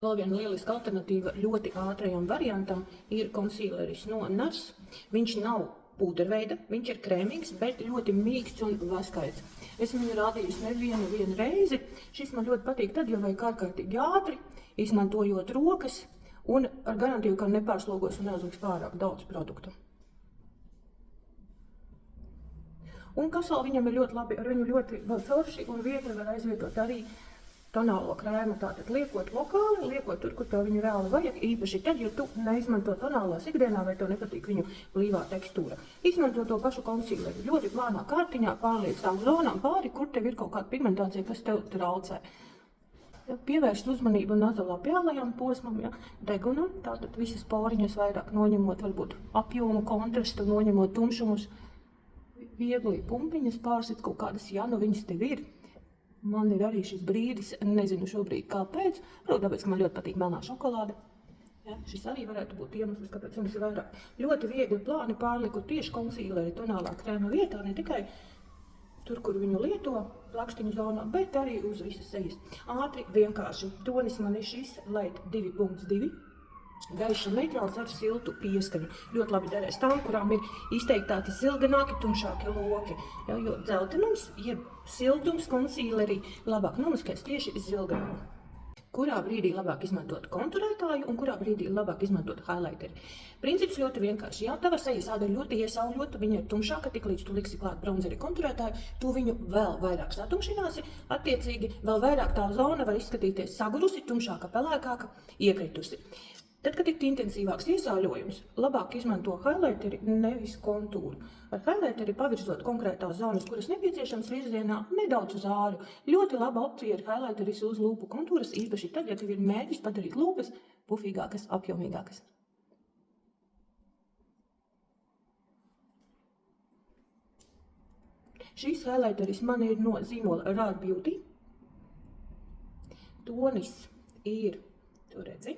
Vēl viena lieliska alternatīva ļoti ātrajam variantam ir konsīleris no NARS. Viņš nav pūderveida, viņš ir krēmīgs, bet ļoti mīksts un vaskains. Esmu viņu rādījusi nevienu reizi. Šis man ļoti patīk tad, ja vajag ārkārtīgi ātri, izmantojot rokas un ar garantiju, ka nepārslogos un neuzliks pārāk daudz produktu. Un kas vēl viņam ir ļoti labi, ar viņu ļoti forši un viegli var aizvietot arī tonālo krēmu, tātad liekot lokāli, liekot tur, kur tev viņu reāli vajag, īpaši tad, ja tu neizmanto tonālās ikdienā vai tev nepatīk viņu blīvā tekstūra. Izmanto to pašu konsīleri ļoti plānā kārtiņā, pārliec tām zonām pāri, kur tev ir kaut kāda pigmentācija, kas tev traucē. Pievērst uzmanību nazolabiālajam posmam, degunam, tātad visas poriņas vairāk noņemot, varbūt apjomu, kontrastu, noņemot tumšumus, viegli pumpiņas pārsit kaut kādas, ja nu viņas tev ir. Man ir arī šis brīdis, nezinu šobrīd kāpēc, tāpēc, ka man ļoti patīk melnā šokolāde. Ja, šis arī varētu būt iemesls, kāpēc jums ir vairāk. Ļoti viegli plāni pārliku tieši konsīleri tonālā krēma vietā, ne tikai tur, kur viņu lieto, plakstiņu zonā, bet arī uz visas sejas. Ātri, vienkārši. Tonis man ir šis Light 2.2. Gaišs un neitrāls ar siltu pieskaņu. Ļoti labi derēs tām, kurām ir izteiktāki zilganāki, tumšāki loki. Ja, jo dzeltenums, jeb siltums konsīlerī labāk nomaskēs tieši zilganumu. Kurā brīdī labāk izmantot konturētāju un kurā brīdī labāk izmantot highlighteri. Princips ļoti vienkārši. Ja tava sejas āda ir ļoti iesauļota, viņa ir tumšāka, tiklīdz tu liksi klāt bronzeri konturētāju, tu viņu vēl vairāk satumšināsi, attiecīgi vēl vairāk tā zona var izskatīties sagurusi, tumšāka, pelēkāka, iekritusi. Tad, kad ir intensīvāks iesauļojums, labāk izmanto highlighteri, nevis kontūru. Ar highlighteri pavirzot konkrētās zonas, kuras nepieciešams virzienā, nedaudz uz āru. Ļoti laba opcija ir highlighteris uz lūpu kontūras, īpaši tad, ja tev ir mērķis padarīt lūpas pufīgākas, apjomīgākas. Šīs highlighteris man ir no zīmola Rare Beauty. Tonis ir, tu redzi,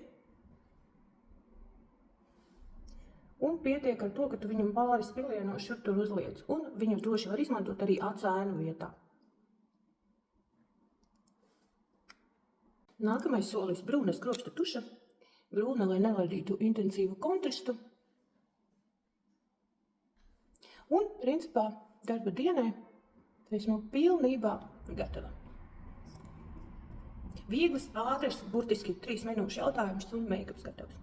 un pietiek ar to, ka tu viņam pāris pilienos šur tur uzliec. Un viņu droši var izmantot arī acēnu vietā. Nākamais solis brūna skropsta tuša. Brūna, lai neladītu intensīvu kontrastu. Un, principā, darba dienai esmu pilnībā gatava. Viegls, ātrs, burtiski 3 minūšu jautājums un make-ups gatavs.